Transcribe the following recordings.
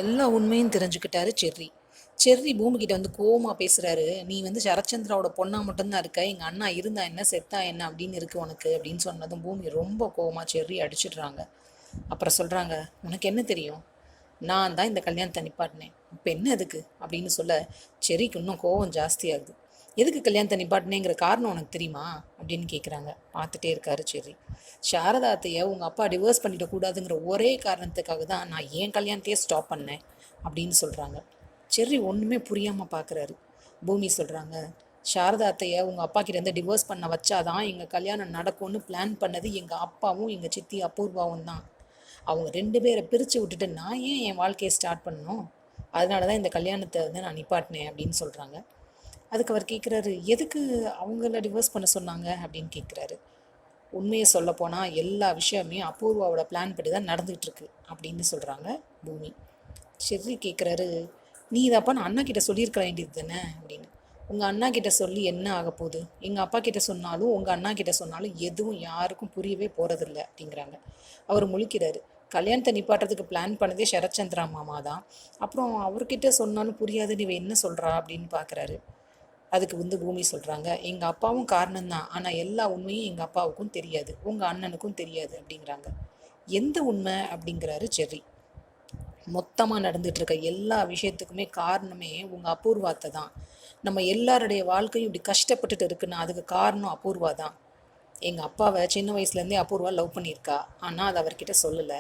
எல்லா உண்மையும் தெரிஞ்சுக்கிட்டாரு cherry. Cherry பூமிகிட்ட வந்து கோவமா பேசுறாரு. "நீ வந்து சரத்சந்திராவோட பொண்ணா மட்டும்தான் இருக்க. எங்க அண்ணா இருந்தா என்ன, செத்தா என்ன அப்படின்னு இருக்கு உனக்கு" அப்படின்னு சொன்னதும் பூமி ரொம்ப கோவமா செர்ரி அடிச்சிடுறாங்க. அப்புறம் சொல்றாங்க, "உனக்கு என்ன தெரியும்? நான் தான் இந்த கல்யாணத்தை நிப்பாட்டினேன். இப்போ என்ன எதுக்கு?" அப்படின்னு சொல்ல செர்ரிக்கு இன்னும் கோவம் ஜாஸ்தியாகுது. "எதுக்கு கல்யாணத்தை நிப்பாட்டினேங்கிற காரணம் உனக்கு தெரியுமா?" அப்படின்னு கேட்குறாங்க. பார்த்துட்டே இருக்காரு செர்ரி. "சாரதா அத்தையை உங்கள் அப்பா டிவோர்ஸ் பண்ணிடக்கூடாதுங்கிற ஒரே காரணத்துக்காக தான் நான் என் கல்யாணத்தையே ஸ்டாப் பண்ணேன்" அப்படின்னு சொல்கிறாங்க. செர்ரி ஒன்றுமே புரியாமல் பார்க்குறாரு. பூமி சொல்கிறாங்க, "சாரதா அத்தையை உங்கள் அப்பா கிட்டேருந்து டிவோர்ஸ் பண்ண வச்சாதான் எங்கள் கல்யாணம் நடக்கும்னு பிளான் பண்ணது எங்கள் அப்பாவும் எங்கள் சித்தி அபூர்வாவும் தான். அவங்க 2 பேரை பிரித்து விட்டுட்டு நான் ஏன் என் வாழ்க்கையை ஸ்டார்ட் பண்ணணும்? அதனால தான் இந்த கல்யாணத்தை வந்து நான் நிப்பாட்டினேன்" அப்படின்னு சொல்கிறாங்க. அதுக்கு அவர் கேட்குறாரு, "எதுக்கு அவங்கள டிவோர்ஸ் பண்ண சொன்னாங்க?" அப்படின்னு கேட்குறாரு. "உண்மையை சொல்லப்போனால் எல்லா விஷயமே அபூர்வாவோட பிளான் படி தான் நடந்துகிட்டு இருக்கு" அப்படின்னு சொல்கிறாங்க பூமி. செர்ரி கேட்குறாரு, "நீ இதப்பா நான் அண்ணா கிட்ட சொல்லியிருக்க வேண்டியது தானே" அப்படின்னு. "உங்கள் அண்ணா கிட்ட சொல்லி என்ன ஆக போகுது? எங்கள் அப்பா கிட்ட சொன்னாலும் உங்கள் அண்ணா கிட்ட சொன்னாலும் எதுவும் யாருக்கும் புரியவே போகிறதில்ல" அப்படிங்கிறாங்க. அவர் முழிக்கிறாரு. "கல்யாணத்தை நிப்பாட்டுறதுக்கு பிளான் பண்ணதே சரத்சந்திரா மாமா தான். அப்புறம் அவர்கிட்ட சொன்னாலும் புரியாதுன்னு இவ என்ன சொல்கிறா அப்படின்னு பார்க்குறாரு. அதுக்கு வந்து பூமி சொல்கிறாங்க, "எங்கள் அப்பாவும் காரணம்தான். ஆனால் எல்லா உண்மையும் எங்கள் அப்பாவுக்கும் தெரியாது, உங்கள் அண்ணனுக்கும் தெரியாது" அப்படிங்கிறாங்க. "எந்த உண்மை?" அப்படிங்கிறாரு செர்ரி. "மொத்தமாக நடந்துகிட்ருக்க எல்லா விஷயத்துக்குமே காரணமே உங்கள் அபூர்வாத்தை தான். நம்ம எல்லாருடைய வாழ்க்கையும் இப்படி கஷ்டப்பட்டுட்டு இருக்குன்னா அதுக்கு காரணம் அபூர்வா தான். எங்கள் அப்பாவை சின்ன வயசுலேருந்தே அபூர்வா லவ் பண்ணியிருக்கா. ஆனால் அது அவர்கிட்ட சொல்லலை.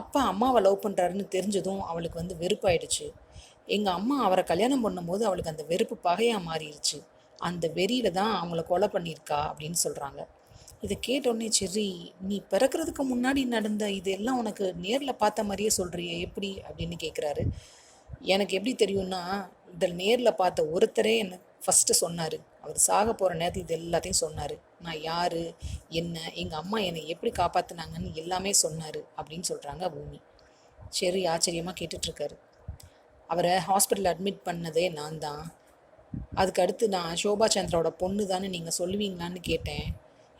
அப்பா அம்மாவை லவ் பண்ணுறாருன்னு தெரிஞ்சதும் அவளுக்கு வந்து வெறுப்பாயிடுச்சு. எங்கள் அம்மா அவரை கல்யாணம் பண்ணும்போது அவளுக்கு அந்த வெறுப்பு பகையாக மாறிடுச்சு. அந்த வெறியில தான் அவங்கள கொலை பண்ணியிருக்கா" அப்படின்னு சொல்கிறாங்க. இதை கேட்டோடனே செர்ரி, "நீ பிறக்கிறதுக்கு முன்னாடி நடந்த இதெல்லாம் உனக்கு நேரில் பார்த்த மாதிரியே சொல்கிறியே எப்படி?" அப்படின்னு கேட்குறாரு. "எனக்கு எப்படி தெரியும்னா, இதில் நேரில் பார்த்த ஒருத்தரே என்ன ஃபஸ்ட்டு சொன்னார். அவர் சாக போகிற நேரத்தில் இது எல்லாத்தையும் சொன்னார். நான் யார், என்ன, எங்கள் அம்மா என்னை எப்படி காப்பாற்றினாங்கன்னு எல்லாமே சொன்னார்" அப்படின்னு சொல்கிறாங்க பூமி. செர்ரி ஆச்சரியமாக கேட்டுட்ருக்காரு. "அவரை ஹாஸ்பிட்டலில் அட்மிட் பண்ணதே நான் தான். அதுக்கு அடுத்து நான் ஷோபா சந்திராவோட பொண்ணு தானே நீங்கள் சொல்லுவீங்களான்னு கேட்டேன்.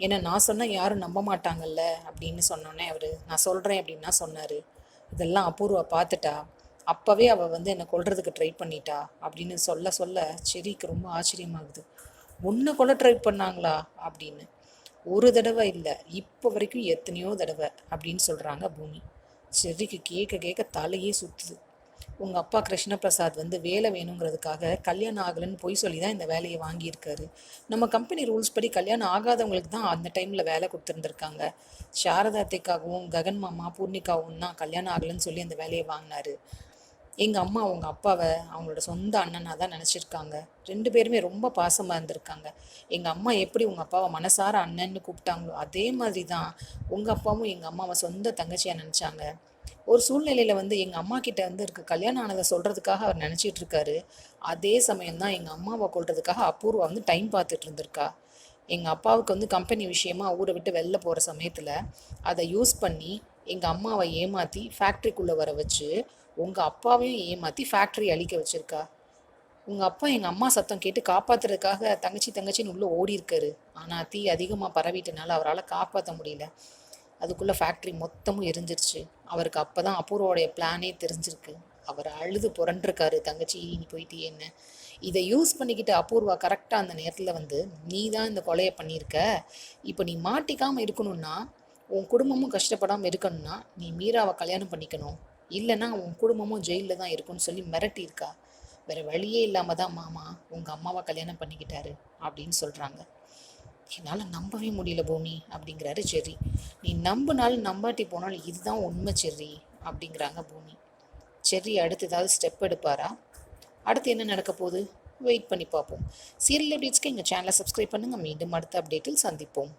ஏன்னா நான் சொன்னால் யாரும் நம்ப மாட்டாங்கல்ல" அப்படின்னு சொன்னோன்னே அவர், "நான் சொல்கிறேன்" அப்படின்னா சொன்னார். "இதெல்லாம் அபூர்வா பார்த்துட்டா. அப்போவே அவள் வந்து என்னை கொல்றதுக்கு ட்ரை பண்ணிட்டா" அப்படின்னு சொல்ல சொல்ல செர்ரிக்கு ரொம்ப ஆச்சரியமாகுது. "உன்னை கொல்ல ட்ரை பண்ணாங்களா?" அப்படின்னு. "ஒரு தடவை இல்லை, இப்போ வரைக்கும் எத்தனையோ தடவை" அப்படின்னு சொல்கிறாங்க பூமி. செர்ரிக்கு கேட்க கேட்க தலையே சுற்றுது. "உங்கள் அப்பா கிருஷ்ணபிரசாத் வந்து வேலை வேணுங்கிறதுக்காக கல்யாணம் ஆகலைன்னு பொய் சொல்லி தான் இந்த வேலையை வாங்கியிருக்காரு. நம்ம கம்பெனி ரூல்ஸ் படி கல்யாணம் ஆகாதவங்களுக்கு தான் அந்த டைமில் வேலை கொடுத்துருந்துருக்காங்க. சாரதா அத்தைக்காகவும் ககன் மாமா பூர்ணிகாவும் தான் கல்யாணம் ஆகலைன்னு சொல்லி அந்த வேலையை வாங்கினாரு. எங்கள் அம்மா உங்கள் அப்பாவை அவங்களோட சொந்த அண்ணனாக தான் நினச்சிருக்காங்க. 2 பேருமே ரொம்ப பாசமாக இருந்திருக்காங்க. எங்கள் அம்மா எப்படி உங்கள் அப்பாவை மனசார அண்ணன்னு கூப்பிட்டாங்களோ அதே மாதிரி தான் உங்கள் அப்பாவும் எங்கள் அம்மாவை சொந்த தங்கச்சியாக நினச்சாங்க. ஒரு சூழ்நிலையில் வந்து எங்கள் அம்மா கிட்ட வந்து இருக்க கல்யாணம் ஆனதை சொல்கிறதுக்காக அவர் நினச்சிட்டு இருக்காரு. அதே சமயம் தான் எங்கள் அம்மாவை கொல்றதுக்காக அபூர்வா வந்து டைம் பார்த்துட்டு இருந்திருக்கா. எங்கள் அப்பாவுக்கு வந்து கம்பெனி விஷயமா ஊரை விட்டு வெளில போகிற சமயத்தில் அதை யூஸ் பண்ணி எங்கள் அம்மாவை ஏமாற்றி ஃபேக்ட்ரிக்குள்ளே வர வச்சு உங்கள் அப்பாவையும் ஏமாற்றி ஃபேக்ட்ரி அழிக்க வச்சுருக்கா. உங்கள் அப்பா எங்கள் அம்மா சத்தம் கேட்டு காப்பாற்றுறதுக்காக தங்கச்சி தங்கச்சின்னு உள்ளே ஓடி இருக்காரு. ஆனால் தீ அதிகமாக பரவிட்டனால அவரால் காப்பாற்ற முடியல. அதுக்குள்ளே ஃபேக்ட்ரி மொத்தமும் எரிஞ்சிருச்சு. அவருக்கு அப்போ தான் அபூர்வோடைய பிளானே தெரிஞ்சிருக்கு. அவர் அழுது புரண்டிருக்காரு, "தங்கச்சி நீ போயிட்டியேன்னு." இதை யூஸ் பண்ணிக்கிட்டு அபூர்வா கரெக்டாக அந்த நேரத்தில் வந்து, "நீ தான் இந்த கொலையை பண்ணியிருக்க. இப்போ நீ மாட்டிக்காமல் இருக்கணும்னா, உன் குடும்பமும் கஷ்டப்படாமல் இருக்கணும்னா நீ மீராவை கல்யாணம் பண்ணிக்கணும். இல்லைன்னா உன் குடும்பமும் ஜெயிலில் தான் இருக்கும்னு" சொல்லி மிரட்டியிருக்கா. வேறு வழியே இல்லாமல் தான் மாமா உங்கள் அம்மாவை கல்யாணம் பண்ணிக்கிட்டாரு அப்படின்னு சொல்கிறாங்க. "என்னால் நம்பவே முடியல பூமி" அப்படிங்கிறாரு செர்ரி. "நீ நம்பினாலும் நம்பாட்டி போனாலும் இதுதான் உண்மை செர்ரி" அப்படிங்கிறாங்க பூமி. செர்ரி அடுத்து ஏதாவது ஸ்டெப் எடுப்பாரா? அடுத்து என்ன நடக்க போகுது? வெயிட் பண்ணி பார்ப்போம். சீரியல் அப்டேட்ஸ்க்கு எங்கள் சேனலை சப்ஸ்கிரைப் பண்ணுங்கள். மீண்டும் அடுத்த அப்டேட்டில் சந்திப்போம்.